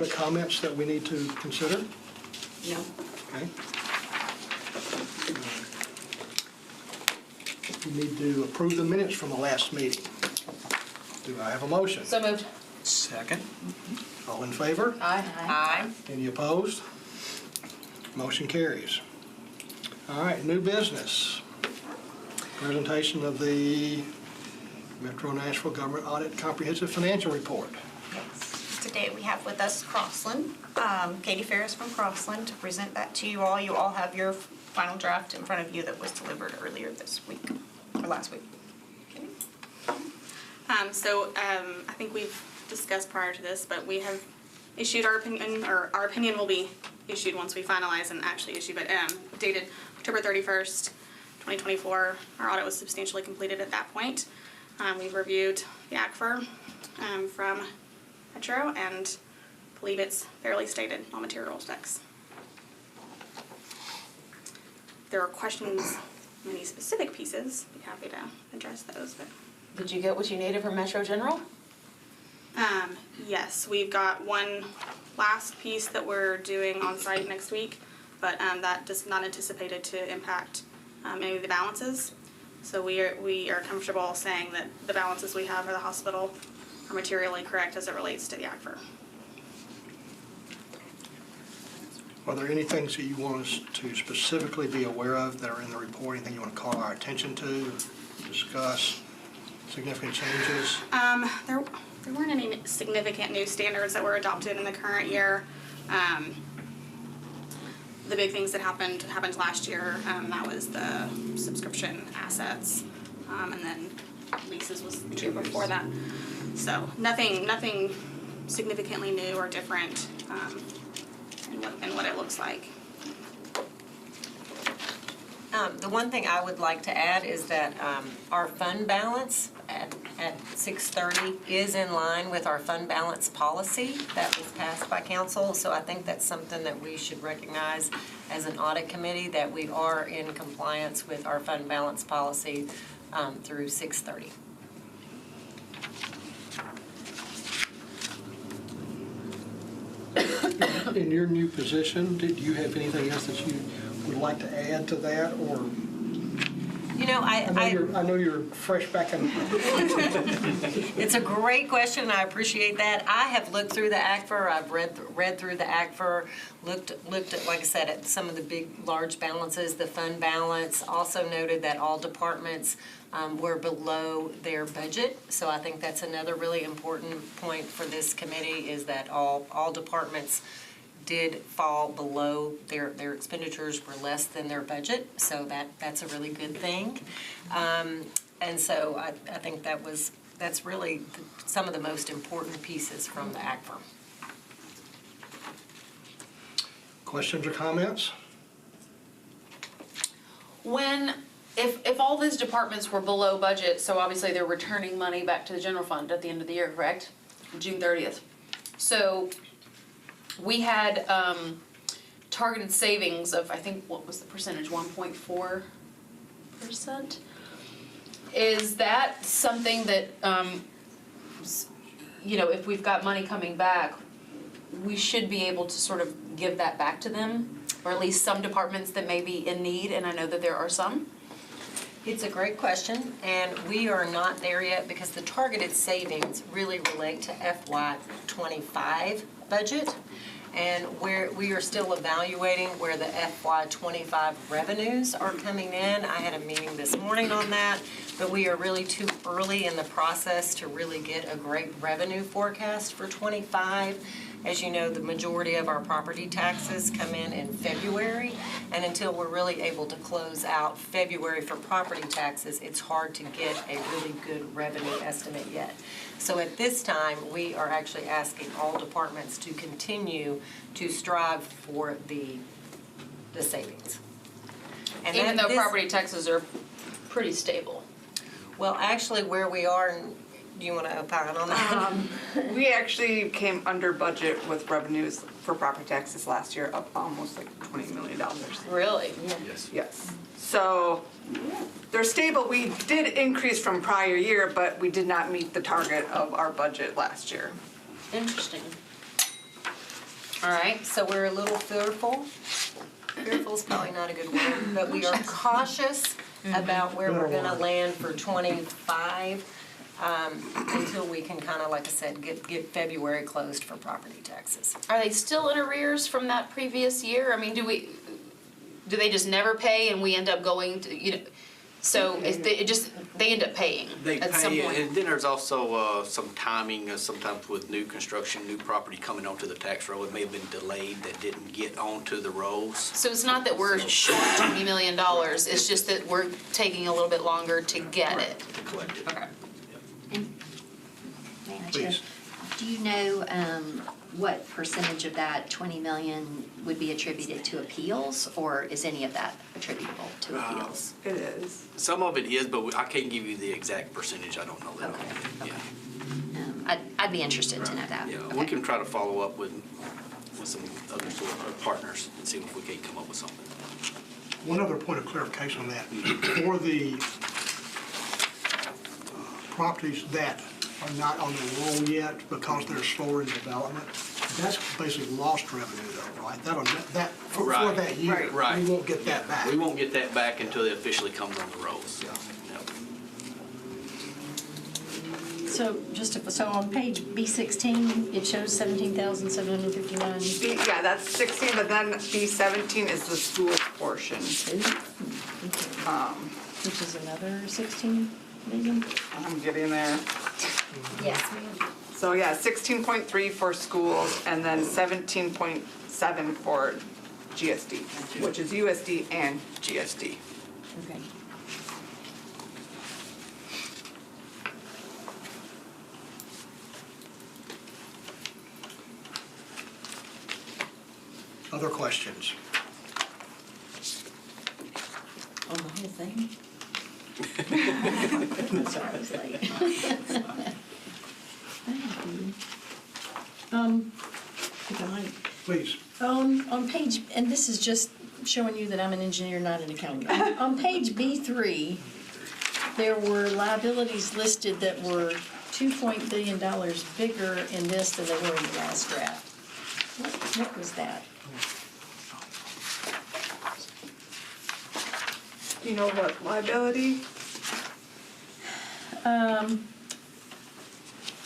The comments that we need to consider? No. Okay. We need to approve the minutes from the last meeting. Do I have a motion? So moved. Second. All in favor? Aye. Aye. Any opposed? Motion carries. All right, new business. Presentation of the Metro Nashville Government Audit Comprehensive Financial Report. Today we have with us Crossland, Katie Ferris from Crossland, to present that to you all. You all have your final draft in front of you that was delivered earlier this week, or last week. I think we've discussed prior to this, but we have issued our opinion, or our opinion will be issued once we finalize and actually issue, but dated October 31st, 2024. Our audit was substantially completed at that point. We've reviewed the ACFR from Metro and believe it's fairly stated on material specs. If there are questions on any specific pieces, I'd be happy to address those. But Did you get what you needed from Metro General? yes, we've got one last piece that we're doing on site next week, but that is not anticipated to impact any of the balances. So we are comfortable saying that the balances we have for the hospital are materially correct as it relates to the ACFR. Are there any things that you want us to specifically be aware of that are in the report? Anything you want to call our attention to, discuss, significant changes? There weren't any significant new standards that were adopted in the current year. The big things that happened last year, that was the subscription assets, and then leases was the year before that. So nothing significantly new or different in what it looks like. The one thing I would like to add is that our fund balance at 6/30 is in line with our fund balance policy that was passed by council. So I think that's something that we should recognize as an audit committee, that we are in compliance with our fund balance policy through 6/30. In your new position, did you have anything else that you would like to add to that, or? You know, I know you're fresh back in. It's a great question, and I appreciate that. I have looked through the ACFR. I've read through the ACFR, looked at, like I said, at some of the big, large balances, the fund balance. Also noted that all departments were below their budget. So I think that's another really important point for this committee, is that all departments did fall below their expenditures, were less than their budget, so that's a really good thing. And so I think that's really some of the most important pieces from the ACFR. Questions or comments? If all these departments were below budget, so obviously they're returning money back to the general fund at the end of the year, correct? June 30th. So we had targeted savings of, I think, what was the percentage, 1.4%? Is that something that, if we've got money coming back, we should be able to sort of give that back to them? Or at least some departments that may be in need, and I know that there are some? It's a great question, and we are not there yet because the targeted savings really relate to FY25 budget. And where we are still evaluating where the FY25 revenues are coming in. I had a meeting this morning on that, but we are really too early in the process to really get a great revenue forecast for 25. As you know, the majority of our property taxes come in February, and until we're really able to close out February for property taxes, it's hard to get a really good revenue estimate yet. So at this time, we are actually asking all departments to continue to strive for the savings. And even though property taxes are pretty stable. Well, actually, where we are, do you want to opine on that? We actually came under budget with revenues for property taxes last year, up almost like $20 million. Really? Yes. So they're stable. We did increase from prior year, but we did not meet the target of our budget last year. Interesting. All right, So we're a little fearful. Fearful is probably not a good word, but we are cautious about where we're gonna land for '25 until we can kind of, like I said, get February closed for property taxes. are they still in arrears from that previous year? I mean, do they just never pay and we end up going to, so they end up paying They at some pay, point? and then there's also some timing, sometimes with new construction, new property coming onto the tax roll, it may have been delayed that didn't get onto the rolls. So it's not that we're short $20 million, it's just that we're taking a little bit longer to get it. To collect it. Okay. May I Please. check? Do you know what percentage of that 20 million would be attributed to appeals, or is any of that attributable to appeals? It is. Some of it is, but I can't give you the exact percentage, I don't know that. Okay, Yeah. I'd be interested to know that. Yeah, Okay. we can try to follow up with some other sort of partners and see if we can come up with something. One other point of clarification on that. For the properties that are not on the roll yet because they're slower in development, that's basically lost revenue though, right? For Right. that year. Right. We won't get that back. We won't get that back until it officially comes on the rolls. Yeah. Yep. So on page B16, it shows 17,759. Yeah, that's 16, but then B17 is the school portion. Which is another 16 million? I'm getting there. Yes, ma'am. So yeah, 16.3 for schools and then 17.7 for GSD, which is USD and GSD. Okay. Other questions? On the whole thing? Sorry, I was late. If I might. Please. On page, and this is just showing you that I'm an engineer, not an accountant. On page B3, there were liabilities listed that were $2 billion bigger in this than they were in the last draft. What was that? Do you know what liability?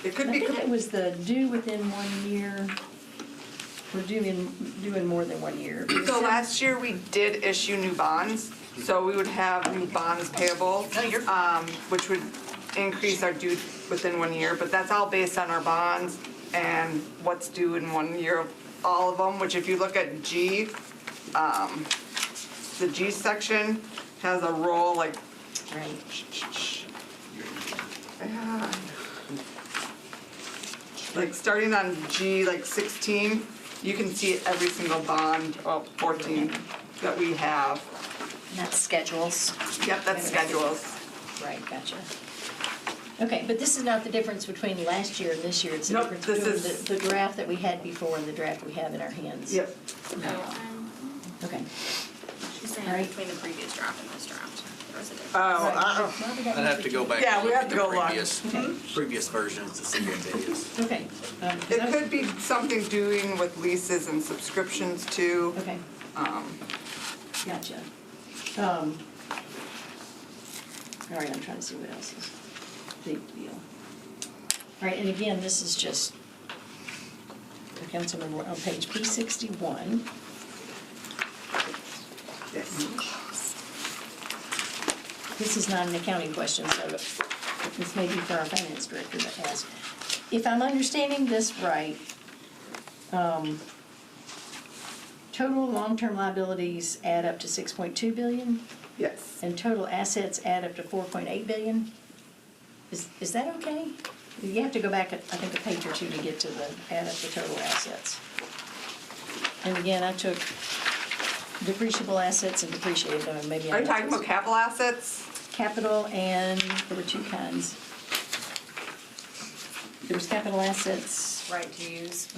It could I be. think it was the due within 1 year, or due in more than 1 year. So last year we did issue new bonds, so we would have new bonds payable, which would increase our due within 1 year, but that's all based on our bonds and what's due in 1 year of all of them, which if you look at G, the G section has a roll like, Right. like starting on G like 16, you can see every single bond, 14 that we have. And that's schedules. Yep, that's schedules. Right, gotcha. Okay, but this is not the difference between last year and this year. It's the Nope, difference this between is- the draft that we had before and the draft we have in our hands. Yep. Okay. She's saying Right. between the previous draft and this draft, there was a difference. Oh, I'd have to go back. Yeah, and we look have at to the go look. previous versions to see what that is. Okay. It could be something doing with leases and subscriptions too. Okay, gotcha. All right, I'm trying to see what else is big deal. All right, and again, this is just, Councilmember, on page P61. This is not an accounting question, so this may be for our finance director to ask. If I'm understanding this right, total long-term liabilities add up to 6.2 billion, Yes. and total assets add up to 4.8 billion? Is that okay? You have to go back, I think, a page or two to get to add up the total assets. And again, I took depreciable assets and depreciated them, and maybe I'm Are you not- talking about capital assets? Capital, and there were two kinds. There was capital assets, Right to use.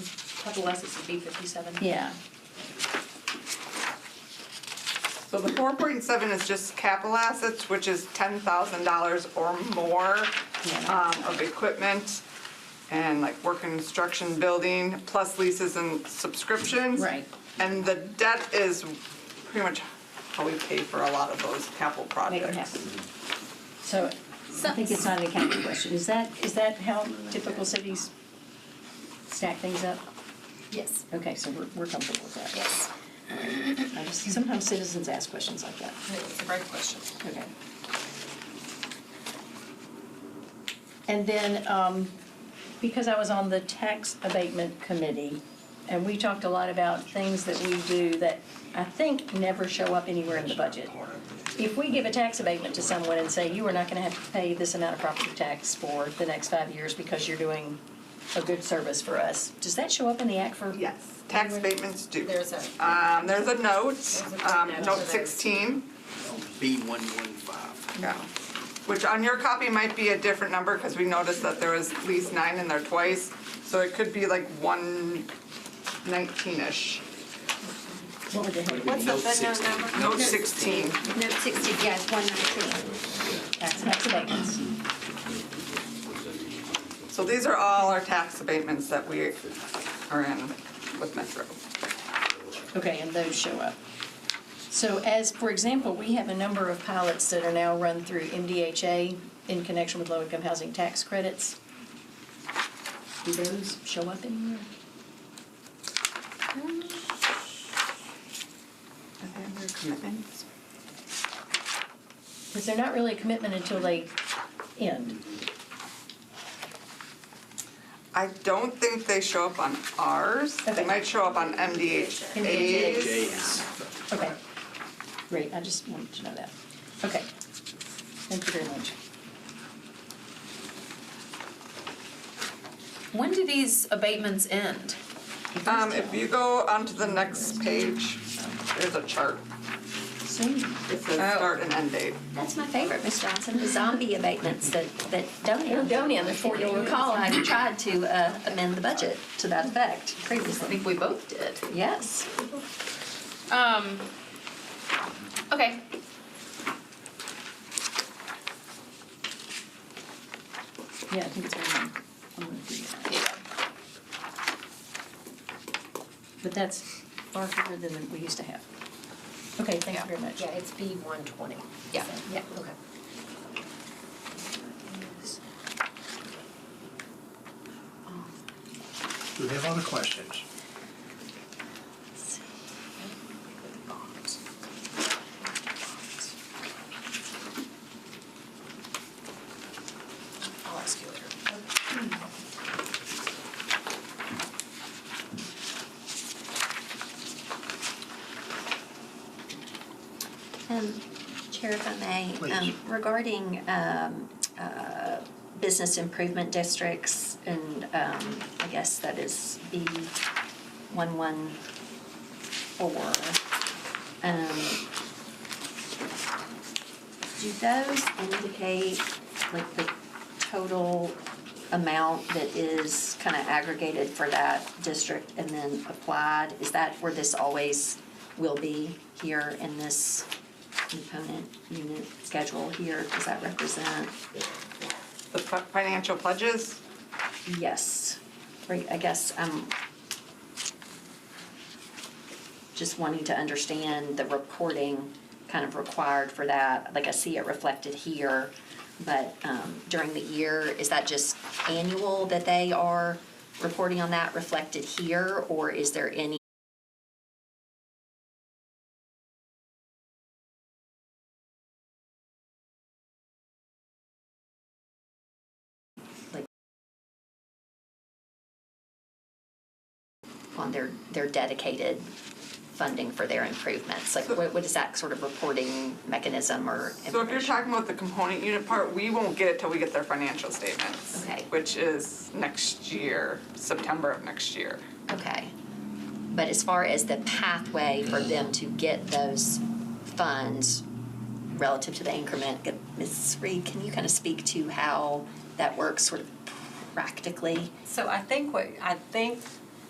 Capital assets would be 57. yeah. So the 4.7 is just capital assets, which is $10,000 or more Yeah. of equipment. and like work and construction building, plus leases and subscriptions. Right. And the debt is pretty much how we pay for a lot of those capital Make it projects. happen. So I think it's not an accounting question. Is that how typical cities stack things up? Yes. Okay, so we're comfortable with that. Yes. Sometimes citizens ask questions like that. It's a great question. Okay. And then, because I was on the tax abatement committee, and we talked a lot about things that we do that I think never show up anywhere in the budget. If we give a tax abatement to someone and say, you are not gonna have to pay this amount of property tax for the next 5 years because you're doing a good service for us, does that show up in the act for? Yes, tax abatements do. There's a, There's a note, footnote to note those. 16. B115. Yeah, which on your copy might be a different number, because we noticed that there was at least 9 in there twice, so it could be like 119-ish. What would the heck? what's the footnote number? Note 16. Note 60, yes, 119. Tax abatements. So these are all our tax abatements that we are in with Metro. Okay, and those show up. So as, for example, we have a number of pilots that are now run through MDHA in connection with low-income housing tax credits. Do those show up anywhere? Are they under commitments? Because they're not really a commitment until they end. I don't think they show up on ours. They Okay. might show up on MDHA's. J's. Okay, great, I just wanted to know that. Okay, thank you very much. When do these abatements end? If you go onto the next page, there's a chart. See? It says start and end date. That's my favorite, Ms. Johnson, the zombie abatements that don't end. Don't end. If you'll recall, I tried to amend the budget to that effect I previously. think we both did. Yes. Okay. Yeah, I think it's very, I'm gonna do that. Yeah. But that's far fewer than we used to have. Okay, thank you very much. Yeah, it's B 120. Yeah. Yeah, okay. Do we have other questions? I'll ask you later. Chair, if I may, Please. regarding business improvement districts, and I guess that is B114. Do those indicate like the total amount that is kind of aggregated for that district and then applied? Is that where this always will be here in this component unit schedule here? Does that represent? The financial pledges, Yes. Right, I guess I'm just wanting to understand the reporting kind of required for that. Like I see it reflected here, but during the year, is that just annual that they are reporting on that reflected here? Or is there any on their dedicated funding for their improvements? Like, what is that sort of reporting mechanism or information? so if you're talking about the component unit part, we won't get it till we get their financial statements. Okay. Which is next year, September of next year. Okay. But as far as the pathway for them to get those funds relative to the increment, Ms. Reed, can you kind of speak to how that works sort of practically? So I think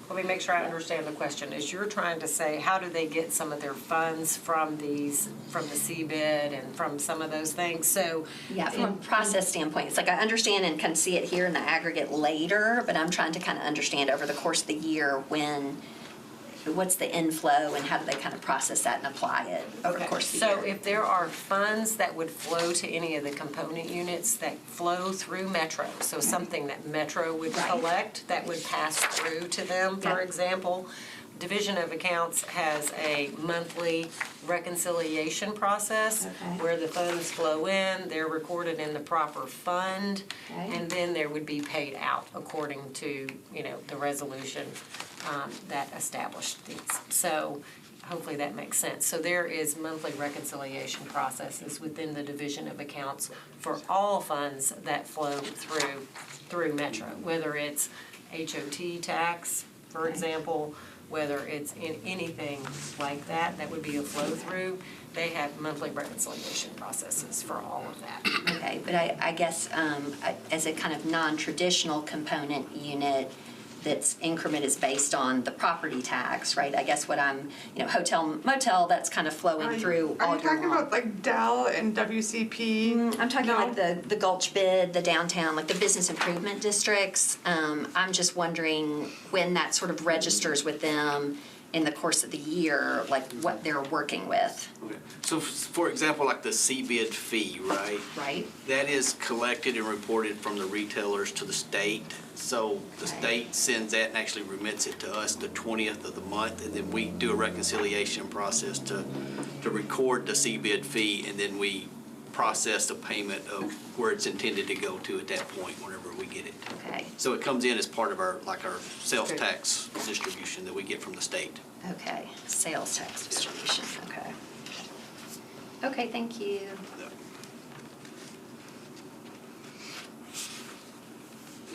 Let me make sure I understand the question. Is you're trying to say, how do they get some of their funds from these, from the CBID and from some of those things? So. Yeah, from a process standpoint, it's like I understand and can see it here in the aggregate later, but I'm trying to kind of understand over the course of the year what's the inflow and how do they kind of process that and apply it over the Okay, course of the year. so if there are funds that would flow to any of the component units that flow through Metro, so something that Metro would Right. collect that would pass through to them, for Yeah. example, Division of Accounts has a monthly reconciliation process Okay. where the funds flow in, they're recorded in the proper fund, Okay. and then they would be paid out according to, the resolution that established these. So hopefully that makes sense. So there is monthly reconciliation processes within the Division of Accounts for all funds that flow through Metro, whether it's HOT tax, for example, whether it's in anything like that, that would be a flow-through. They have monthly reconciliation processes for all of that. Okay, but I guess as a kind of non-traditional component unit, that's increment is based on the property tax, right? I guess what I'm, hotel, motel, that's kind of flowing through all Are you year talking long. about like Dell and WCP? I'm talking No? like the Gulch bid, the downtown, like the business improvement districts. I'm just wondering when that sort of registers with them in the course of the year, like what they're working with, Okay. So for example, like the CBID fee, right? right? That is collected and reported from the retailers to the state. So the Okay. state sends that and actually remits it to us the 20th of the month, and then we do a reconciliation process to record the CBID fee, and then we process the payment of where it's intended to go to at that point, whenever we get it. Okay, So it comes in as part of our sales tax distribution that we get from the state. okay, sales tax distribution, okay. Okay, thank you.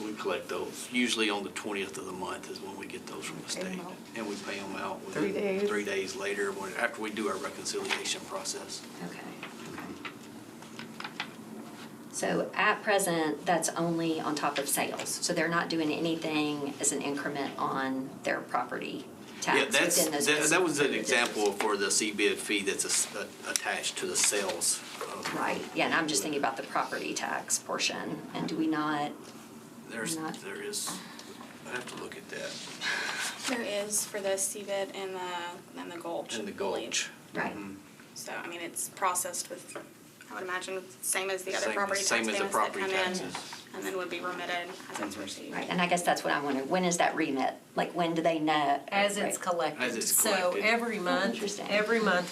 We collect those, usually on the 20th of the month is when we get those from the state. And we pay them out within 3 days. 3 days later, after we do our reconciliation process. Okay. So at present, that's only on top of sales, so they're not doing anything as an increment on their property Yeah, tax within those. that was an example for the CBID fee that's attached to the sales. Right, yeah, and I'm just thinking about the property tax portion, and do we not, There is, I have to look at that. There is for the CBID and the Gulch. And the I believe. Gulch. right, So, I mean, it's processed with, I would imagine, same as the other Same- property tax same as the payments that property come in, taxes. and then would be remitted as it's received. right, and I guess that's what I'm wondering, when is that remit? Like, when do they know? As it's Right. collected. As it's So collected. every month, Interesting.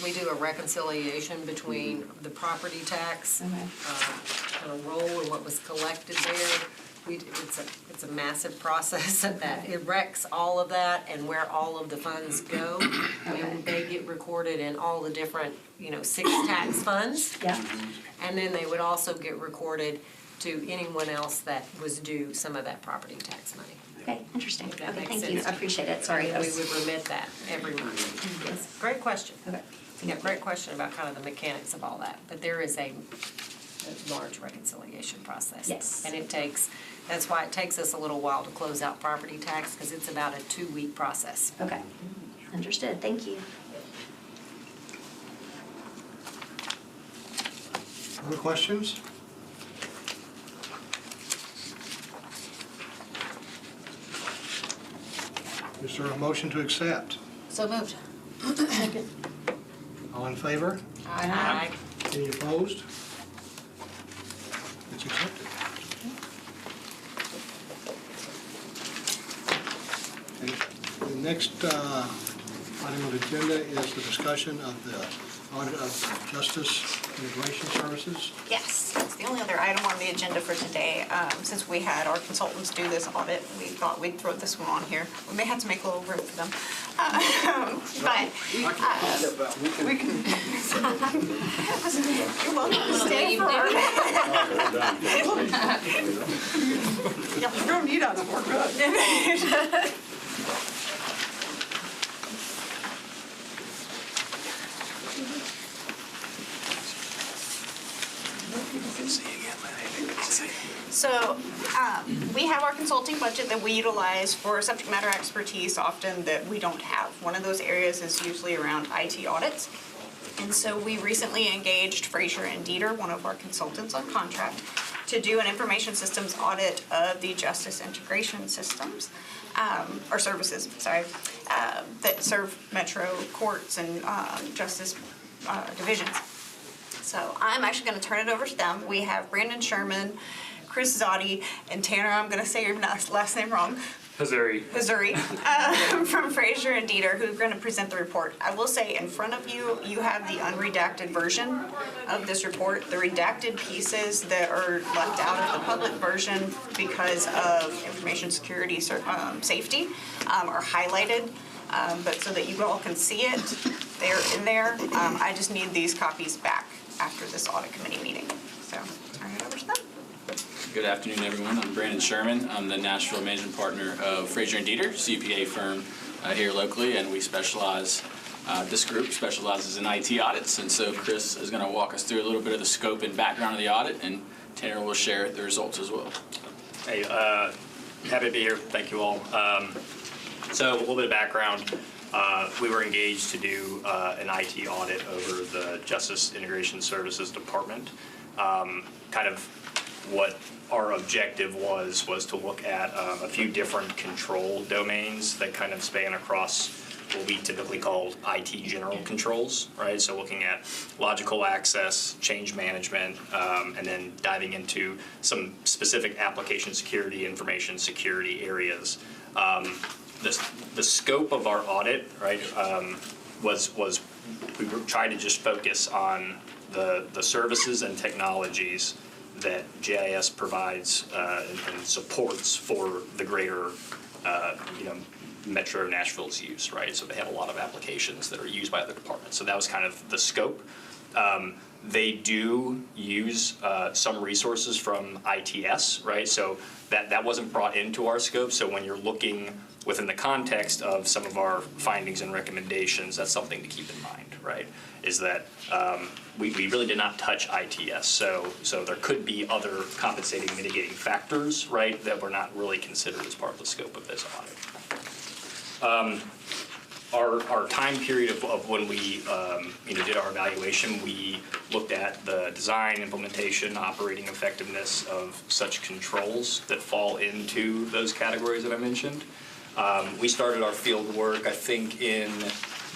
we do a reconciliation between the property tax Okay. kind of roll and what was collected there. It's a massive process of that. It wrecks all of that and where all of the funds go. And they get recorded in all the different, 6 tax funds. Yeah, And then they would also get recorded to anyone else that was due some of that property tax money. okay, interesting, If that okay, makes thank you, sense. I appreciate it, sorry. And we would remit that every month. Yes, great question. Okay. Yeah, great question about kind of the mechanics of all that, but there is a large reconciliation process. Yes. And that's why it takes us a little while to close out property tax, because it's about a 2-week process. Okay, understood, thank you. Other questions? Is there a motion to accept? So moved. All in favor? Aye. Any opposed? It's accepted. And the next item of the agenda is the discussion of the audit of justice integration services. Yes, that's the only other item on the agenda for today. Since we had our consultants do this audit, we thought we'd throw this one on here. We may have to make a little room for them. But we can. You're welcome to stay for our. Yeah, you don't need us, we're good. So We have our consulting budget that we utilize for subject matter expertise often that we don't have. One of those areas is usually around IT audits. And so we recently engaged Fraser and Dieter, one of our consultants on contract, to do an information systems audit of the justice integration systems, or services, sorry, that serve metro courts and justice divisions. So I'm actually gonna turn it over to them. We have Brandon Sherman, Chris Zotti, and Tanner, I'm gonna say your last name wrong, Missouri. From Fraser and Dieter, who are going to present the report. I will say, in front of you, you have the unredacted version of this report. The redacted pieces that are left out of the public version because of information security safety are highlighted, but so that you all can see it, they're in there. I just need these copies back after this audit committee meeting. So, turn it over to them. Good afternoon, everyone. I'm Brandon Sherman. I'm the Nashville Managing Partner of Fraser and Dieter, CPA firm here locally, and we specialize, this group specializes in IT audits, and so Chris is going to walk us through a little bit of the scope and background of the audit, and Tanner will share the results as well. Hey, happy to be here. Thank you all. So a little bit of background. We were engaged to do an IT audit over the Justice Integration Services Department. Kind of what our objective was to look at a few different control domains that kind of span across what we typically call IT general controls, right? So looking at logical access, change management, and then diving into some specific application security, information security areas. The scope of our audit, right, was we were trying to just focus on the services and technologies that JIS provides and supports for the greater, Metro Nashville's use, right? So they have a lot of applications that are used by other departments. So that was kind of the scope. They do use some resources from ITS, right? So that wasn't brought into our scope. So when you're looking within the context of some of our findings and recommendations, that's something to keep in mind, right? Is that we really did not touch ITS. So there could be other compensating mitigating factors, right, that were not really considered as part of the scope of this audit. Our time period of when we did our evaluation, we looked at the design, implementation, operating effectiveness of such controls that fall into those categories that I mentioned. We started our field work, I think, in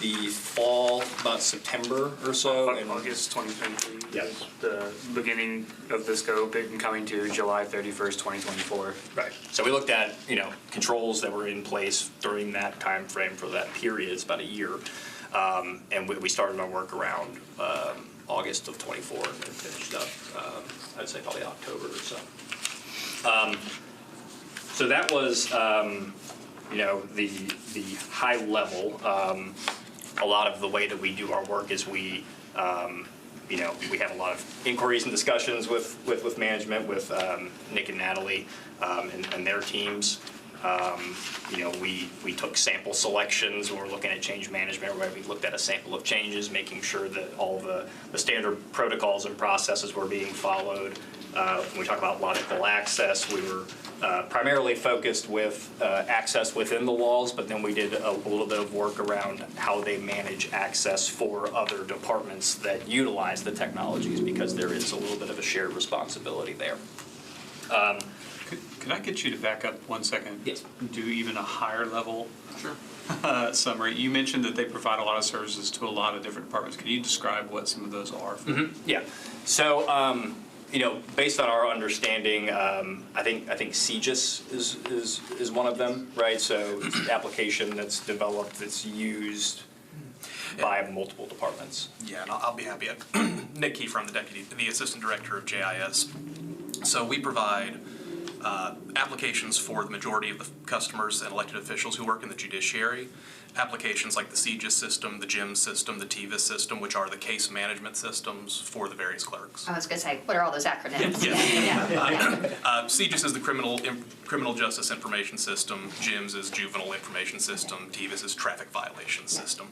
the fall, about September or so. August 2023. Yes. The beginning of the scope and coming to July 31st, 2024. Right. So we looked at, controls that were in place during that time frame for that period. It's about a year. And we started our work around August of 24 and finished up, I'd say probably October or so. So that was, the high level. A lot of the way that we do our work is we have a lot of inquiries and discussions with management, with Nick and Natalie and their teams. We took sample selections when we're looking at change management, where we looked at a sample of changes, making sure that all the standard protocols and processes were being followed. When we talk about logical access, we were primarily focused with access within the walls, but then we did a little bit of work around how they manage access for other departments that utilize the technologies, because there is a little bit of a shared responsibility there. Could I get you to back up 1 second? Yes. Do even a higher level Sure. summary? You mentioned that they provide a lot of services to a lot of different departments. Can you describe what some of those are? Yeah. So, based on our understanding, I think CGIS is one of them, right? So it's an application that's developed, that's used by multiple departments. Yeah, and I'll be happy. Nick Kiefer, the Assistant Director of JIS. So we provide applications for the majority of the customers and elected officials who work in the judiciary. Applications like the CGIS system, the GIM system, the TVIS system, which are the case management systems for the various clerks. I was going to say, what are all those acronyms? CGIS is the criminal justice information system. GIMS is juvenile information system. TVIS is traffic violation system.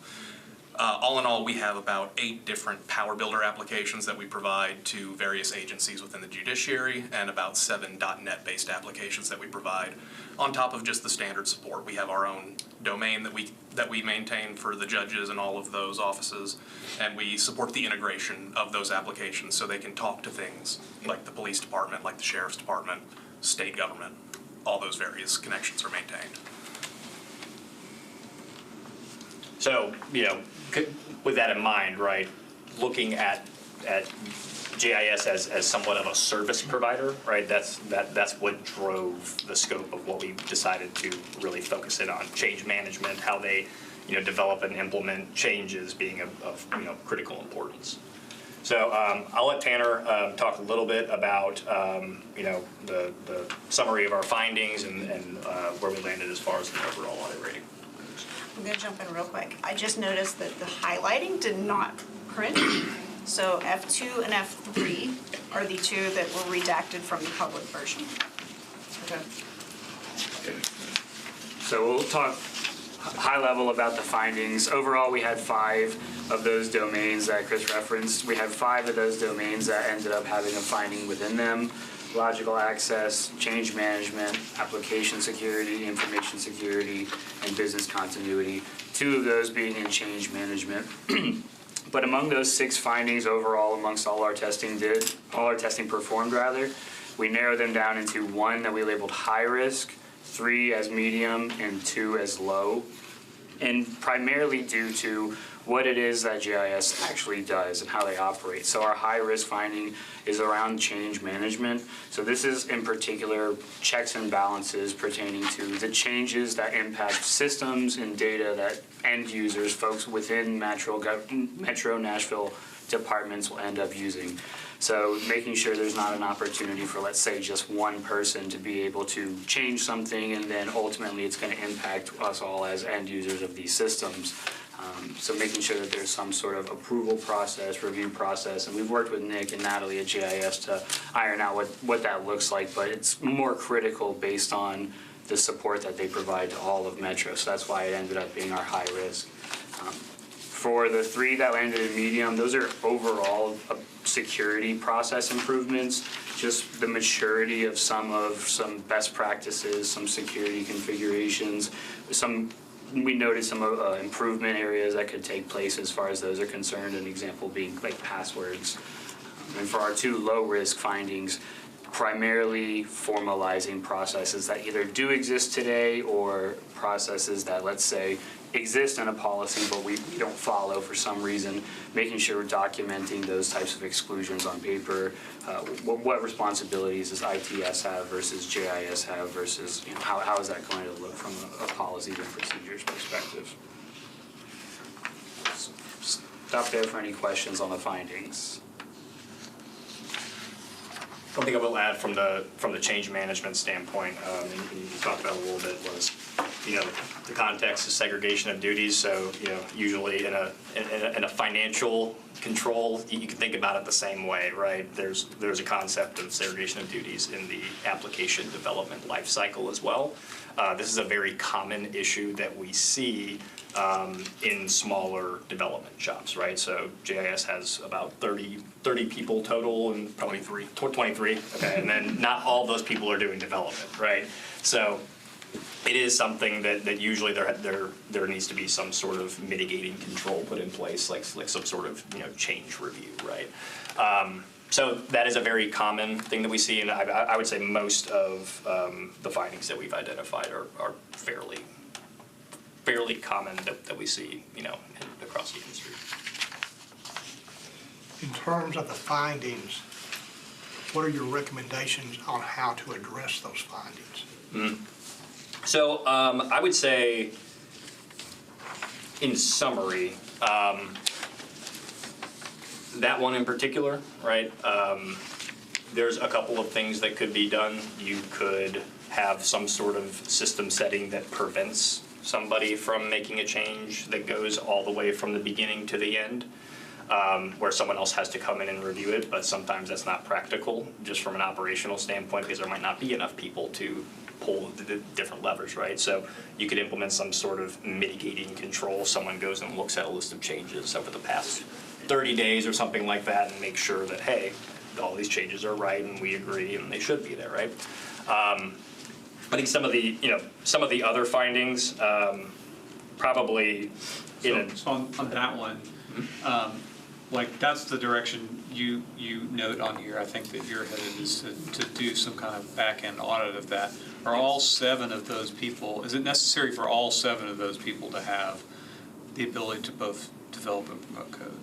All in all, we have about 8 different Power Builder applications that we provide to various agencies within the judiciary, and about 7 .NET-based applications that we provide on top of just the standard support. We have our own domain that we maintain for the judges and all of those offices, and we support the integration of those applications so they can talk to things like the police department, like the sheriff's department, state government. All those various connections are maintained. So, with that in mind, right, looking at JIS as somewhat of a service provider, right, that's what drove the scope of what we decided to really focus in on. Change management, how they, develop and implement changes being of critical importance. So I'll let Tanner talk a little bit about, the summary of our findings and where we landed as far as the overall audit rating. I'm gonna jump in real quick. I just noticed that the highlighting did not print. So F2 and F3 are the 2 that were redacted from the public version. Okay. So we'll talk high level about the findings. Overall, we had 5 of those domains that Chris referenced. We had 5 of those domains that ended up having a finding within them. Logical access, change management, application security, information security, and business continuity. 2 of those being in change management. But among those 6 findings overall, amongst all our testing performed, we narrowed them down into 1 that we labeled high risk, 3 as medium, and 2 as low. And primarily due to what it is that GIS actually does and how they operate. So our high risk finding is around change management. So this is in particular checks and balances pertaining to the changes that impact systems and data that end users, folks within Metro Nashville departments will end up using. So making sure there's not an opportunity for, let's say, just one person to be able to change something and then ultimately it's going to impact us all as end users of these systems. So making sure that there's some sort of approval process, review process, and we've worked with Nick and Natalie at GIS to iron out what that looks like, but it's more critical based on the support that they provide to all of Metro, so that's why it ended up being our high risk. For the 3 that landed in medium, those are overall security process improvements, just the maturity of some best practices, some security configurations, we noted some improvement areas that could take place as far as those are concerned, an example being like passwords. And for our 2 low-risk findings, primarily formalizing processes that either do exist today or processes that, let's say, exist in a policy but we don't follow for some reason, making sure we're documenting those types of exclusions on paper, what responsibilities does ITS have versus GIS have versus how is that going to look from a policies and procedures perspective. Stop there for any questions on the findings. One thing I will add from the change management standpoint, and you talked about a little bit, was the context of segregation of duties. So usually in a financial control, you can think about it the same way, right? There's a concept of segregation of duties in the application development life cycle as well. This is a very common issue that we see in smaller development shops, right? So JIS has about 30 people total and probably 23, okay, and then not all those people are doing development, right? So it is something that usually there needs to be some sort of mitigating control put in place, like some sort of change review, right? So that is a very common thing that we see, and I would say most of the findings that we've identified are fairly common that we see, across the industry. In terms of the findings, what are your recommendations on how to address those findings? So I would say, in summary, that one in particular, right? There's a couple of things that could be done. You could have some sort of system setting that prevents somebody from making a change that goes all the way from the beginning to the end, where someone else has to come in and review it, but sometimes that's not practical just from an operational standpoint because there might not be enough people to pull the different levers, right? So you could implement some sort of mitigating control. Someone goes and looks at a list of changes over the past 30 days or something like that and make sure that, hey, all these changes are right and we agree and they should be there, right? I think some of the other findings, probably So on that one, like that's the direction you note on here, I think that you're headed is to do some kind of back-end audit of that. Are all 7 of those people, is it necessary for all 7 of those people to have the ability to both develop and promote code?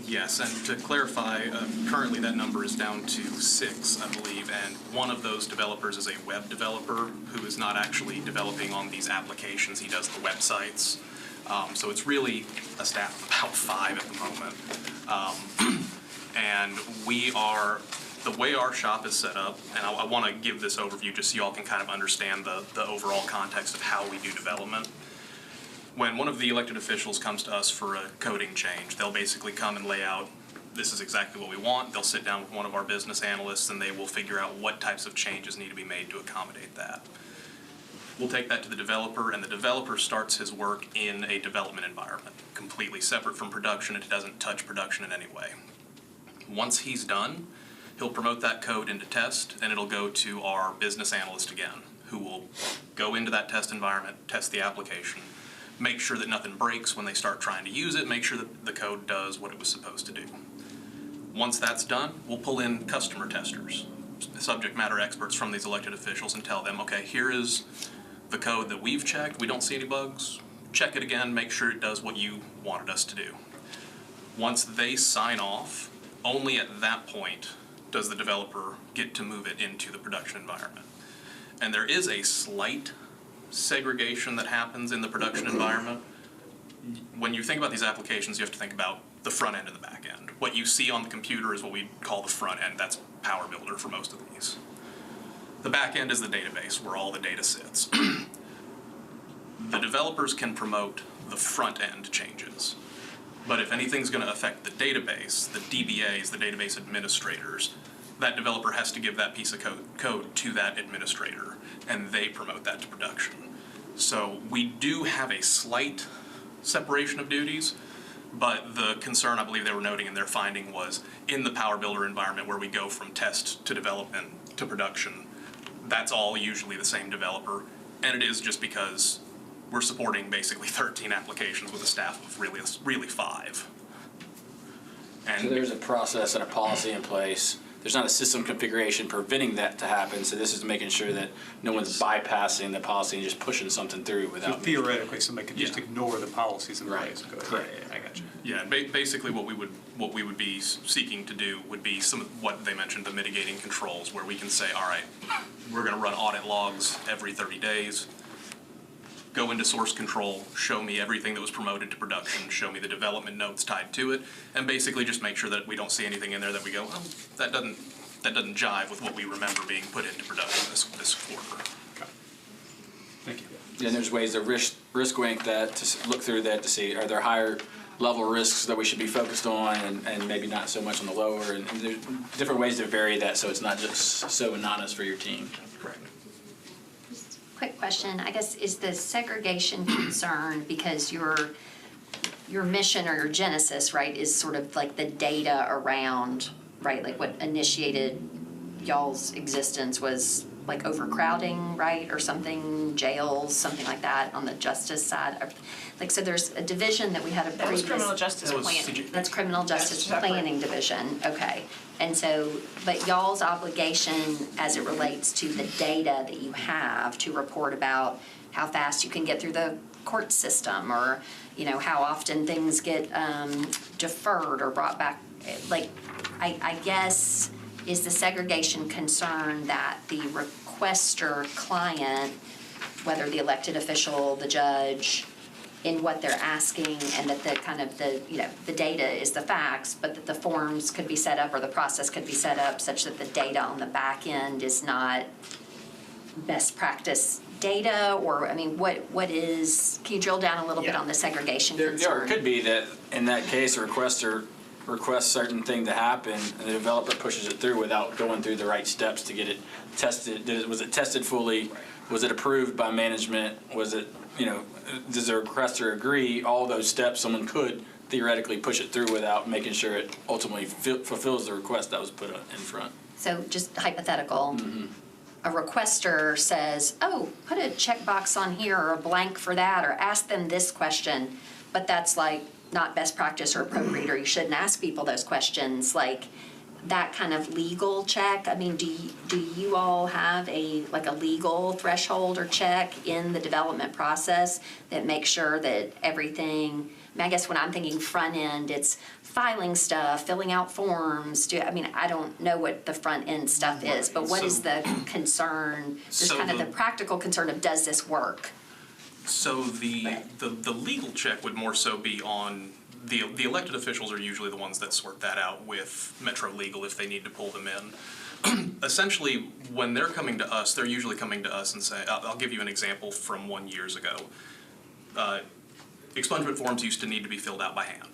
Yes, and to clarify, currently that number is down to 6, I believe, and one of those developers is a web developer who is not actually developing on these applications. He does the websites. So it's really a staff of about 5 at the moment. And the way our shop is set up, and I want to give this overview just so you all can kind of understand the overall context of how we do development. When one of the elected officials comes to us for a coding change, they'll basically come and lay out, this is exactly what we want. They'll sit down with one of our business analysts and they will figure out what types of changes need to be made to accommodate that. We'll take that to the developer, and the developer starts his work in a development environment, completely separate from production. It doesn't touch production in any way. Once he's done, he'll promote that code into test, and it'll go to our business analyst again, who will go into that test environment, test the application, make sure that nothing breaks when they start trying to use it, make sure that the code does what it was supposed to do. Once that's done, we'll pull in customer testers, subject matter experts from these elected officials, and tell them, okay, here is the code that we've checked, we don't see any bugs, check it again, make sure it does what you wanted us to do. Once they sign off, only at that point does the developer get to move it into the production environment. And there is a slight segregation that happens in the production environment. When you think about these applications, you have to think about the front end and the back end. What you see on the computer is what we call the front end. That's Power Builder for most of these. The back end is the database where all the data sits. The developers can promote the front end changes. But if anything's going to affect the database, the DBAs, the database administrators, that developer has to give that piece of code to that administrator, and they promote that to production. So we do have a slight separation of duties, but the concern I believe they were noting in their finding was in the Power Builder environment where we go from test to development to production, that's all usually the same developer, and it is just because we're supporting basically 13 applications with a staff of really 5. And So there's a process and a policy in place. There's not a system configuration preventing that to happen, so this is making sure that no one's bypassing the policy and just pushing something through So without. theoretically, somebody could just Yeah. ignore the policies in Right. place. and go, Correct. Yeah, I got you. yeah, basically what we would be seeking to do would be some of what they mentioned, the mitigating controls, where we can say, all right, we're going to run audit logs every 30 days. Go into source control, show me everything that was promoted to production, show me the development notes tied to it, and basically just make sure that we don't see anything in there that we go, oh, that doesn't jive with what we remember being put into production this quarter. Okay. Thank you. And there's ways to risk rank that, to look through that to see, are there higher level risks that we should be focused on and maybe not so much on the lower, and there's different ways to vary that so it's not just so anonymous for your team. Correct. Quick question, I guess, is the segregation concern because your mission or your genesis, right, is sort of like the data around, right, like what initiated y'all's existence was like overcrowding, right, or something, jails, something like that on the justice side? Like, so there's a division that we had a That was previous. criminal justice That was planning. That's criminal justice That's separate. planning division, okay. And so, but y'all's obligation as it relates to the data that you have to report about how fast you can get through the court system, or, you know, how often things get deferred or brought back, like, I guess, is the segregation concern that the requester client, whether the elected official, the judge, in what they're asking, and that the kind of the, you know, the data is the facts, but that the forms could be set up or the process could be set up such that the data on the back end is not best practice data, or, I mean, what is, can you drill down a little bit on the segregation There concern? could be that, in that case, a requester requests certain thing to happen, and the developer pushes it through without going through the right steps to get it tested. Was it tested fully? was it approved by management? Was it, does the requester agree? All those steps, someone could theoretically push it through without making sure it ultimately fulfills the request that was put in front. So just hypothetical, a requester says, oh, put a checkbox on here or a blank for that, or ask them this question, but that's like not best practice or appropriate, or you shouldn't ask people those questions, like that kind of legal check. I mean, do you all have a legal threshold or check in the development process that makes sure that everything, I guess when I'm thinking front end, it's filing stuff, filling out forms. I don't know what the front end stuff is, but what is the concern, just kind of the practical concern of, does this work? So the legal check would more so be on, the elected officials are usually the ones that sort that out with Metro Legal if they need to pull them in. Essentially, when they're coming to us, they're usually coming to us and say, I'll give you an example from 1 year ago. Expungement forms used to need to be filled out by hand.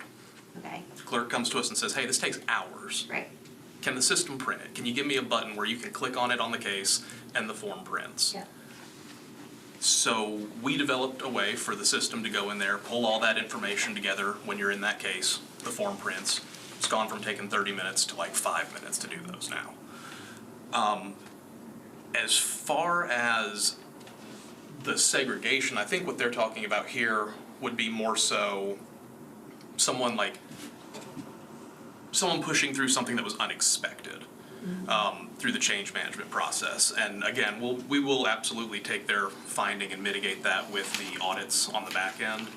Okay. The clerk comes to us and says, hey, this takes hours. Right. Can the system print it? Can you give me a button where you can click on it on the case and the form prints? Yeah. So we developed a way for the system to go in there, pull all that information together when you're in that case, the form prints. It's gone from taking 30 minutes to like 5 minutes to do those now. As far as the segregation, I think what they're talking about here would be more so someone pushing through something that was unexpected. Through the change management process. And again, we will absolutely take their finding and mitigate that with the audits on the back end.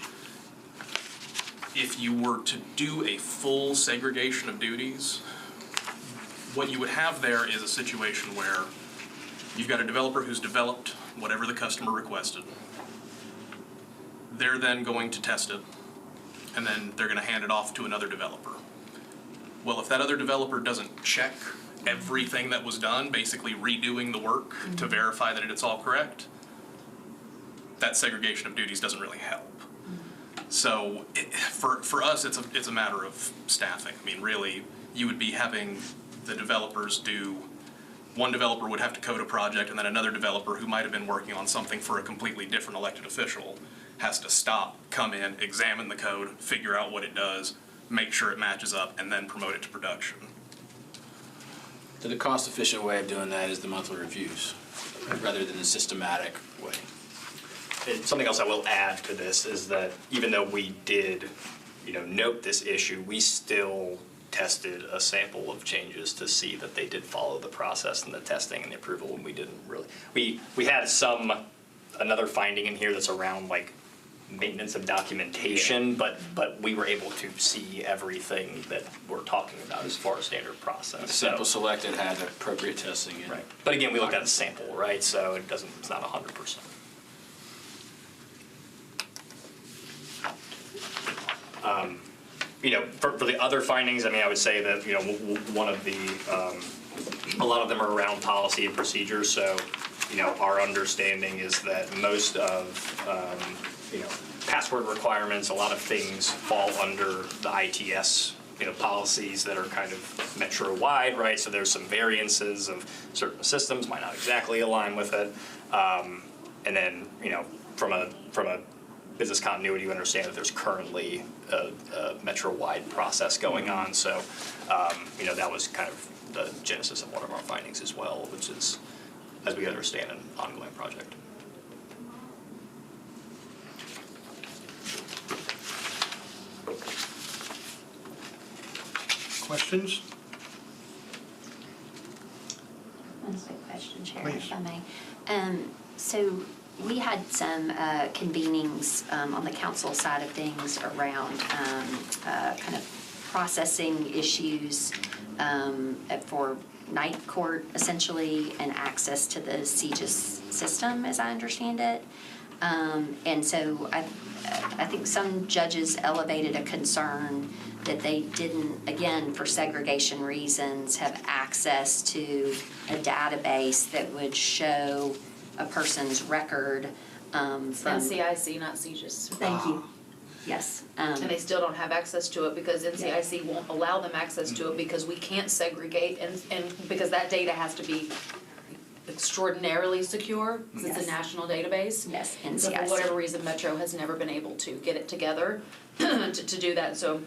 If you were to do a full segregation of duties, what you would have there is a situation where you've got a developer who's developed whatever the customer requested. They're then going to test it, and then they're going to hand it off to another developer. Well, if that other developer doesn't check everything that was done, basically redoing the work to verify that it's all correct, that segregation of duties doesn't really help. So for us, it's a matter of staffing. I mean, really, you would be having the developers do, one developer would have to code a project, and then another developer who might have been working on something for a completely different elected official has to stop, come in, examine the code, figure out what it does, make sure it matches up, and then promote it to production. So the cost-efficient way of doing that is the monthly reviews, rather than the systematic way. And something else I will add to this is that even though we did, note this issue, we still tested a sample of changes to see that they did follow the process and the testing and the approval, and we didn't really. We had another finding in here that's around maintenance of documentation, but we were able to see everything that we're talking about as far as standard process. The sample selected had appropriate testing in. Right. But again, we looked at a sample, right? So it's not 100%. For the other findings, I would say that, one of a lot of them are around policy and procedures. So, our understanding is that most of, password requirements, a lot of things fall under the ITS, policies that are kind of metro-wide, right? So there's some variances of certain systems, might not exactly align with it. And then, from a business continuity, you understand that there's currently a metro-wide process going on. So, that was kind of the genesis of one of our findings as well, which is, as we understand, an ongoing project. Questions? One quick question, Chair, Please. if I may. So we had some convenings on the council side of things around kind of processing issues for night court, essentially, and access to the CGIS system, as I understand it. And so I think some judges elevated a concern that they didn't, again, for segregation reasons, have access to a database that would show a person's record from. NCIC, not CGIS. Thank you. Yes. And they still don't have access to it because NCIC won't allow them access to it because we can't segregate and because that data has to be extraordinarily secure, because it's Yes. a national database. Yes, And so for NCIC. whatever reason, Metro has never been able to get it together to do that. So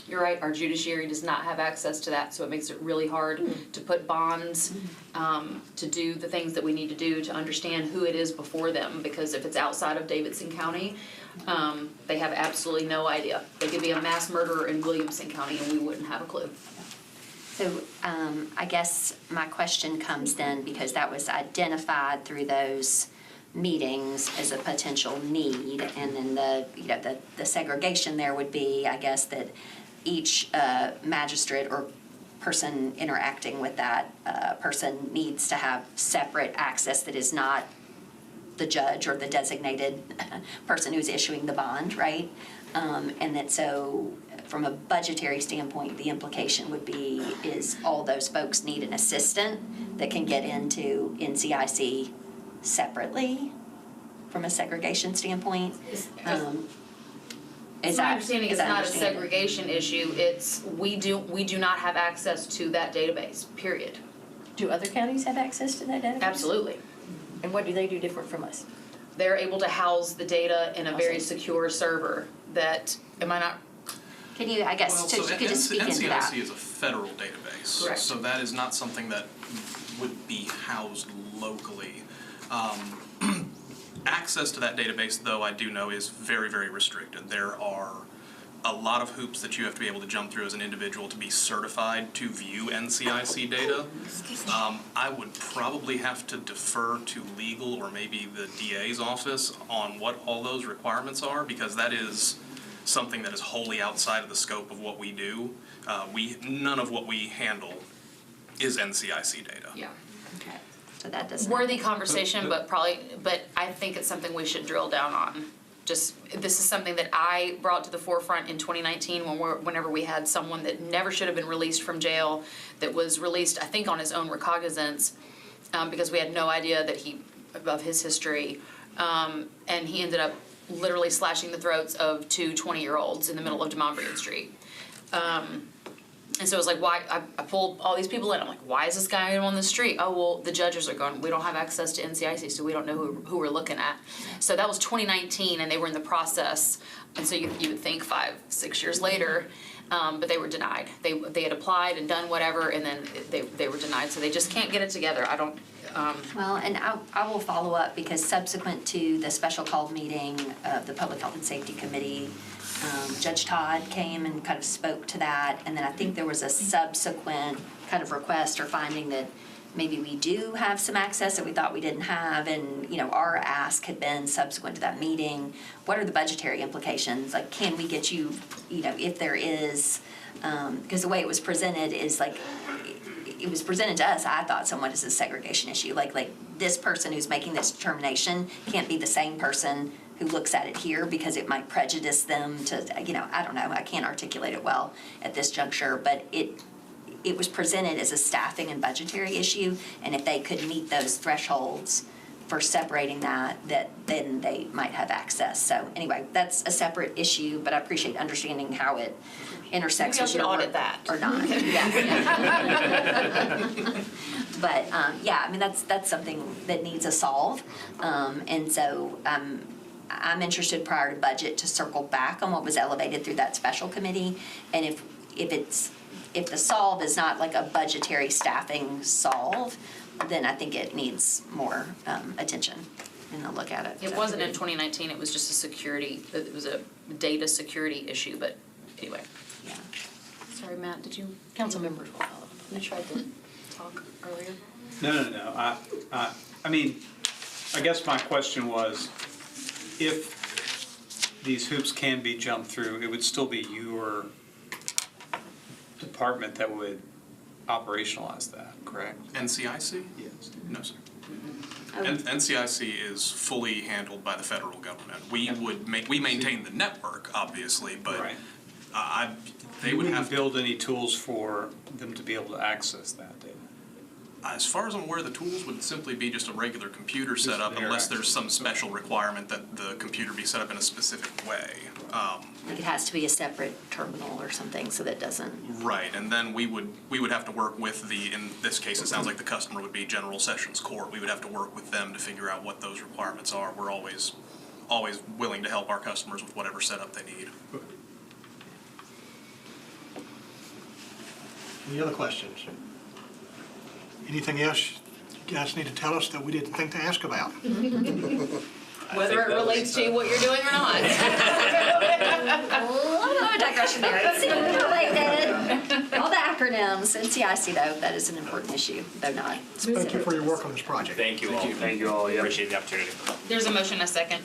you're right, our judiciary does not have access to that, so it makes it really hard to put bonds, to do the things that we need to do to understand who it is before them, because if it's outside of Davidson County, they have absolutely no idea. They could be a mass murderer in Williamson County and we wouldn't have a clue. So I guess my question comes then, because that was identified through those meetings as a potential need, and then the segregation there would be, I guess, that each magistrate or person interacting with that person needs to have separate access that is not the judge or the designated person who's issuing the bond, right? And that so from a budgetary standpoint, the implication would be is all those folks need an assistant that can get into NCIC separately from a segregation standpoint. It's my understanding it's not a segregation issue, it's, we do not have access to that database, period. Do other counties have access to that database? Absolutely. And what do they do different from us? They're able to house the data in a very secure server that, am I not? Can you, I guess, Well, so so you could just speak into that. NCIC is a federal database. Correct. So that is not something that would be housed locally. Access to that database, though, I do know is very, very restricted. There are a lot of hoops that you have to be able to jump through as an individual to be certified to view NCIC data. I would probably have to defer to legal or maybe the DA's office on what all those requirements are, because that is something that is wholly outside of the scope of what we do. None of what we handle is NCIC data. Yeah. Okay, so that doesn't. Worthy conversation, but I think it's something we should drill down on. This is something that I brought to the forefront in 2019 whenever we had someone that never should have been released from jail, that was released, I think, on his own recognizance, because we had no idea of his history, and he ended up literally slashing the throats of two 20-year-olds in the middle of Demonbreun Street. And so it was like, why, I pulled all these people in, I'm like, why is this guy on the street? Oh, well, the judges are going, we don't have access to NCIC, so we don't know who we're looking at. So that was 2019, and they were in the process, and so you would think 5-6 years later, but they were denied. They had applied and done whatever, and then they were denied, so they just can't get it together. I don't, Well, and I will follow up, because subsequent to the special called meeting of the Public Health and Safety Committee, Judge Todd came and kind of spoke to that, and then I think there was a subsequent kind of request or finding that maybe we do have some access that we thought we didn't have, and, our ask had been subsequent to that meeting, what are the budgetary implications? Like, can we get you, if there is, because the way it was presented is like, it was presented to us, I thought somewhat as a segregation issue, like this person who's making this determination can't be the same person who looks at it here, because it might prejudice them to, I don't know, I can't articulate it well at this juncture, but it was presented as a staffing and budgetary issue, and if they could meet those thresholds for separating that then they might have access. So anyway, that's a separate issue, but I appreciate understanding how it intersects maybe I with should your audit work that. or not. Yeah. But yeah, I mean, that's something that needs a solve, and so I'm interested prior to budget to circle back on what was elevated through that special committee, and if the solve is not like a budgetary staffing solve, then I think it needs more attention and a look at it. It wasn't in 2019, it was just it was a data security issue, but anyway. Yeah. Sorry, Matt, did you? Council members will follow. You tried to talk earlier. No. I mean, I guess my question was, if these hoops can be jumped through, it would still be your department that would operationalize that, correct? NCIC? Yes. No, sir. NCIC is fully handled by the federal government. We maintain the network, obviously, but Right. They would have to build any tools for them to be able to access that data. As far as I'm aware, the tools would simply be just a regular computer setup unless there's some special requirement that the computer be set up in a specific way. Like it has to be a separate terminal or something so that it doesn't. Right, and then we would have to work with in this case, it sounds like the customer would be General Sessions Court. We would have to work with them to figure out what those requirements are. We're always willing to help our customers with whatever setup they need. Any other questions? Anything else you guys need to tell us that we didn't think to ask about? Whether it relates to what you're doing or not. A little digression there. It's related. All the acronyms. NCIC though, that is an important issue, though not. Thank you for your work on this project. Thank you all. Thank you all, yeah. Appreciate the opportunity. There's a motion, a second.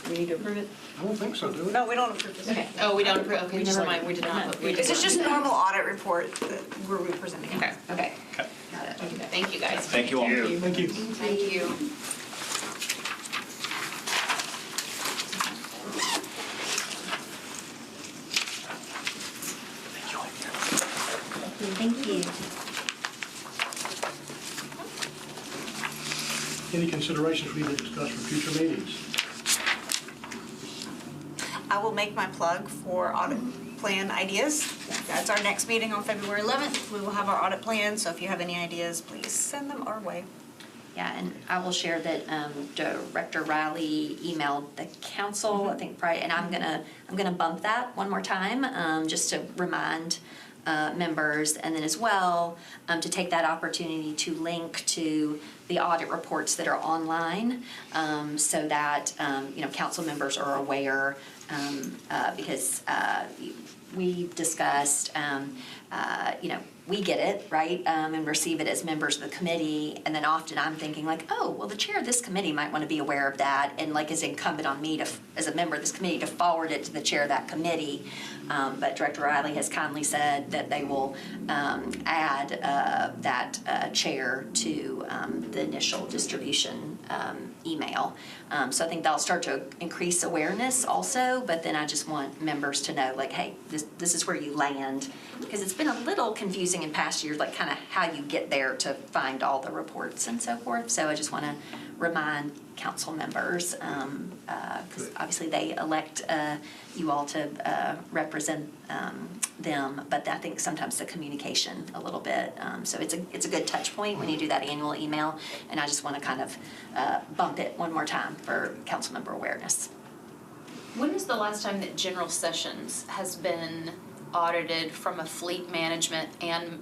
We need to approve it? I don't think so, do we? No, we don't approve this. Okay. Oh, we don't approve, okay, never mind, we did not. This is just a normal audit report that we're presenting. Okay, Okay. got it. Thank you, guys. Thank you all. Thank you. Thank you. Thank you. Any considerations we need to discuss for future meetings? I will make my plug for audit plan ideas. That's our next meeting on February 11th. We will have our audit plan, so if you have any ideas, please send them our way. Yeah, and I will share that Director Riley emailed the council, I think, Friday, and I'm gonna bump that one more time, just to remind members, and then as well, to take that opportunity to link to the audit reports that are online, so that, council members are aware, because we've discussed, we get it, right, and receive it as members of the committee, and then often I'm thinking like, oh, well, the chair of this committee might want to be aware of that, and like is incumbent on me to, as a member of this committee, to forward it to the chair of that committee. But Director Riley has kindly said that they will add that chair to the initial distribution email. So I think that'll start to increase awareness also, but then I just want members to know, like, hey, this is where you land, because it's been a little confusing in past years, like kind of how you get there to find all the reports and so forth. So I just want to remind council members, because obviously they elect you all to represent them, but I think sometimes the communication a little bit. So it's a good touch point when you do that annual email, and I just want to kind of bump it one more time for council member awareness. When is the last time that General Sessions has been audited from a fleet management and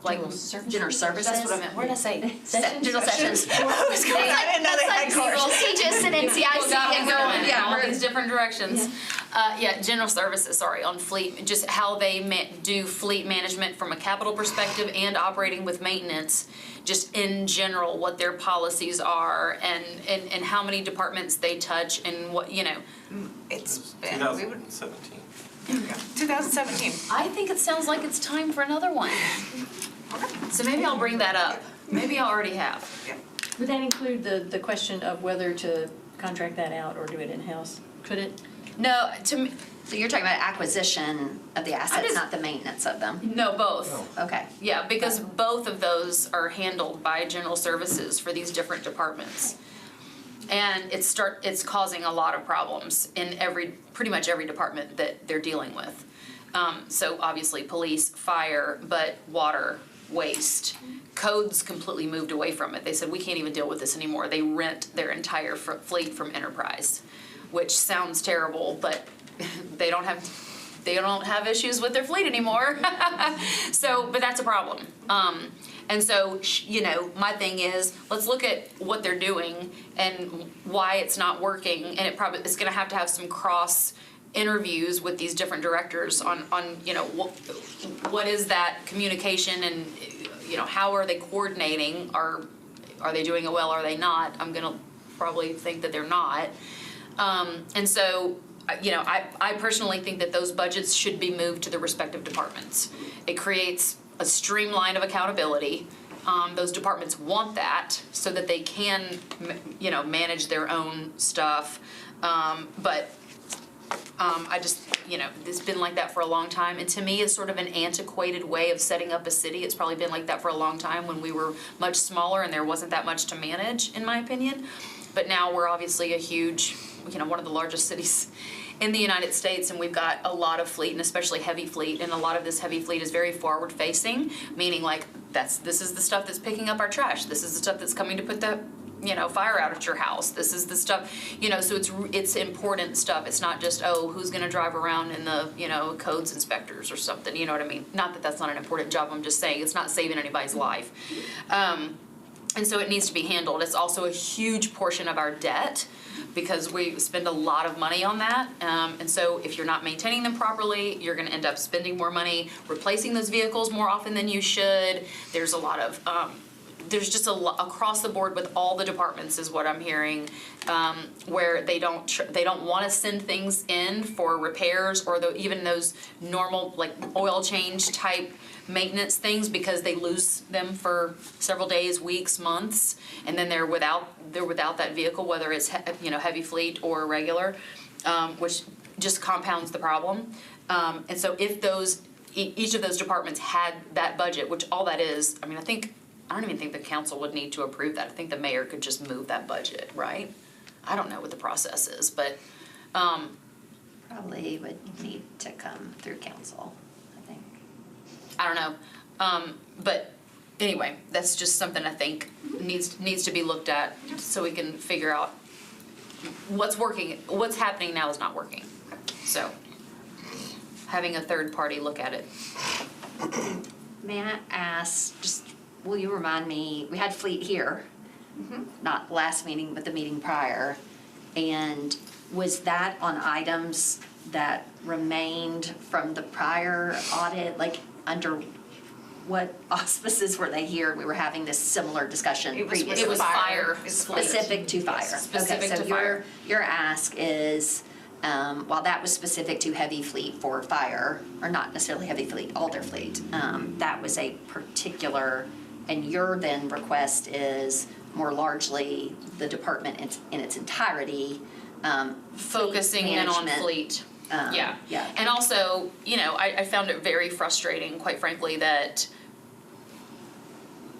like General services? That's what I meant. What did I say? General Sessions. I didn't know they had cars. CGIS and NCIC Got me going, yeah, all we're- these different directions. General services, sorry, on fleet, just how they do fleet management from a capital perspective and operating with maintenance, just in general, what their policies are and how many departments they touch and what, It's been, 2017. 2017. I think it sounds like it's time for another one. So maybe I'll bring that up. Maybe I already have. Would that include the question of whether to contract that out or do it in-house? Could it? No, to me, So you're talking about acquisition of the assets, just- not the maintenance of them? no, both. Okay. Yeah, because both of those are handled by general services for these different departments. And it's causing a lot of problems in pretty much every department that they're dealing with. So obviously police, fire, but water, waste. Codes completely moved away from it. They said, we can't even deal with this anymore. They rent their entire fleet from Enterprise, which sounds terrible, but they don't have issues with their fleet anymore. But that's a problem. And so, my thing is, let's look at what they're doing and why it's not working, and it's gonna have to have some cross interviews with these different directors on what is that communication and, how are they coordinating? Are they doing it well, are they not? I'm gonna probably think that they're not. And so, I personally think that those budgets should be moved to the respective departments. It creates a streamline of accountability. Those departments want that so that they can, manage their own stuff. But I just, it's been like that for a long time. And to me, it's sort of an antiquated way of setting up a city. It's probably been like that for a long time when we were much smaller and there wasn't that much to manage, in my opinion. But now we're obviously a huge, one of the largest cities in the United States, and we've got a lot of fleet, and especially heavy fleet, and a lot of this heavy fleet is very forward facing, meaning like this is the stuff that's picking up our trash. This is the stuff that's coming to put the fire out at your house. This is the stuff, so it's important stuff. It's not just, who's gonna drive around in the, codes inspectors or something, you know what I mean? Not that that's not an important job, I'm just saying it's not saving anybody's life. And so it needs to be handled. It's also a huge portion of our debt because we spend a lot of money on that. And so if you're not maintaining them properly, you're gonna end up spending more money, replacing those vehicles more often than you should. There's a lot of, there's just a lot across the board with all the departments is what I'm hearing, where they don't want to send things in for repairs or even those normal like oil change type maintenance things because they lose them for several days, weeks, months, and then they're without that vehicle, whether it's heavy fleet or regular, which just compounds the problem. And so if each of those departments had that budget, which all that is, I don't even think the council would need to approve that. I think the mayor could just move that budget, right? I don't know what the process is, but. Probably would need to come through council, I think. I don't know. But anyway, that's just something I think needs to be looked at so we can figure out what's working, what's happening now is not working. So having a third party look at it. May I ask, will you remind me, we had fleet here, not last meeting, but the meeting prior, and was that on items that remained from the prior audit, like under what auspices were they here? We were having this similar discussion previously. It was fire. Specific to fire. Yes, specific to fire. fire. Your ask is, while that was specific to heavy fleet for fire, or not necessarily heavy fleet, all their fleet, that was a particular, and your then request is more largely the department in its entirety, Focusing in on fleet. Yeah. And also, I found it very frustrating, quite frankly, that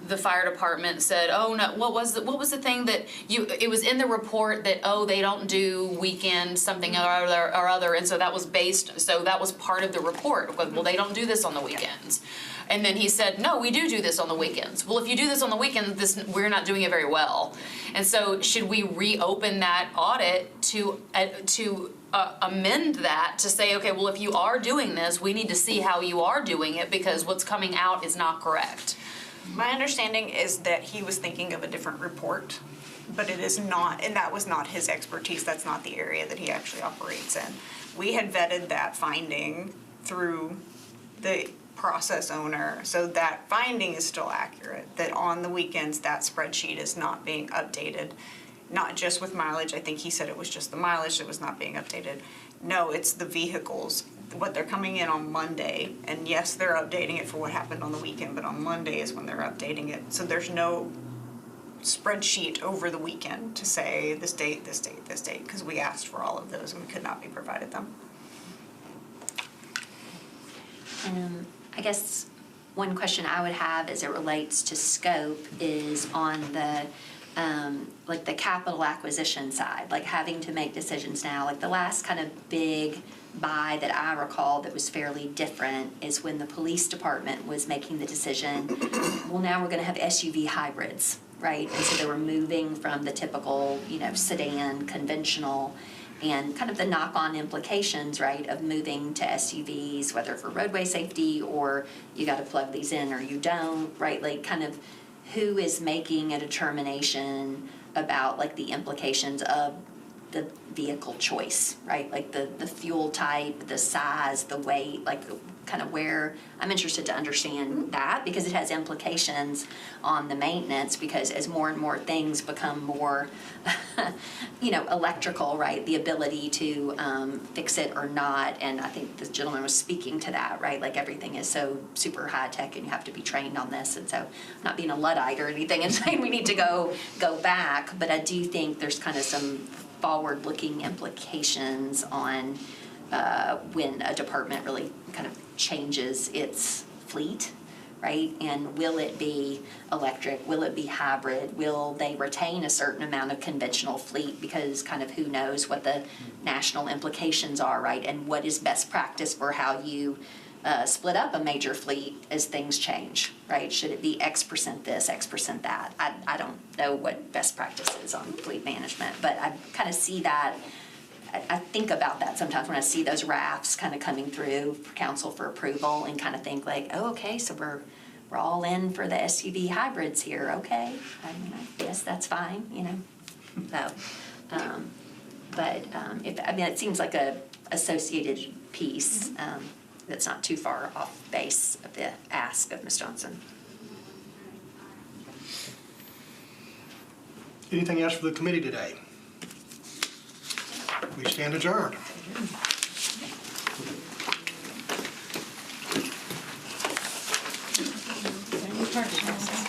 the fire department said, oh no, what was the thing that it was in the report that, they don't do weekend something or other, and so that was part of the report. Well, they don't do this on the weekends. And then he said, no, we do this on the weekends. Well, if you do this on the weekends, we're not doing it very well. And so should we reopen that audit to amend that to say, okay, well, if you are doing this, we need to see how you are doing it because what's coming out is not correct. My understanding is that he was thinking of a different report, but it is not, and that was not his expertise. That's not the area that he actually operates in. We had vetted that finding through the process owner, so that finding is still accurate, that on the weekends that spreadsheet is not being updated, not just with mileage. I think he said it was just the mileage that was not being updated. No, it's the vehicles, what they're coming in on Monday, and yes, they're updating it for what happened on the weekend, but on Monday is when they're updating it. So there's no spreadsheet over the weekend to say this date, this date, this date, because we asked for all of those and we could not be provided them. I guess one question I would have as it relates to scope is on the like the capital acquisition side, like having to make decisions now. Like the last kind of big buy that I recall that was fairly different is when the police department was making the decision, well, now we're gonna have SUV hybrids, right? And so they were moving from the typical, sedan, conventional, and kind of the knock-on implications, right, of moving to SUVs, whether for roadway safety or you gotta plug these in or you don't, right? Like kind of who is making a determination about like the implications of the vehicle choice, right? Like the fuel type, the size, the weight, like kind of where, I'm interested to understand that because it has implications on the maintenance because as more and more things become more, electrical, right? The ability to fix it or not, and I think the gentleman was speaking to that, right? Like everything is so super high tech and you have to be trained on this, and so I'm not being a Luddite or anything and saying we need to go back, but I do think there's kind of some forward-looking implications on when a department really kind of changes its fleet, right? And will it be electric? Will it be hybrid? Will they retain a certain amount of conventional fleet? Because kind of who knows what the national implications are, right? And what is best practice for how you split up a major fleet as things change, right? Should it be X% this, X% that? I don't know what best practice is on fleet management, but I kind of see that. I think about that sometimes when I see those rafts kind of coming through for council for approval and kind of think like, oh, okay, so we're all in for the SUV hybrids here, okay? I mean, I guess that's fine, you know? So, it seems like a associated piece that's not too far off base of the ask of Ms. Johnson. Anything else for the committee today? We stand adjourned. Any questions?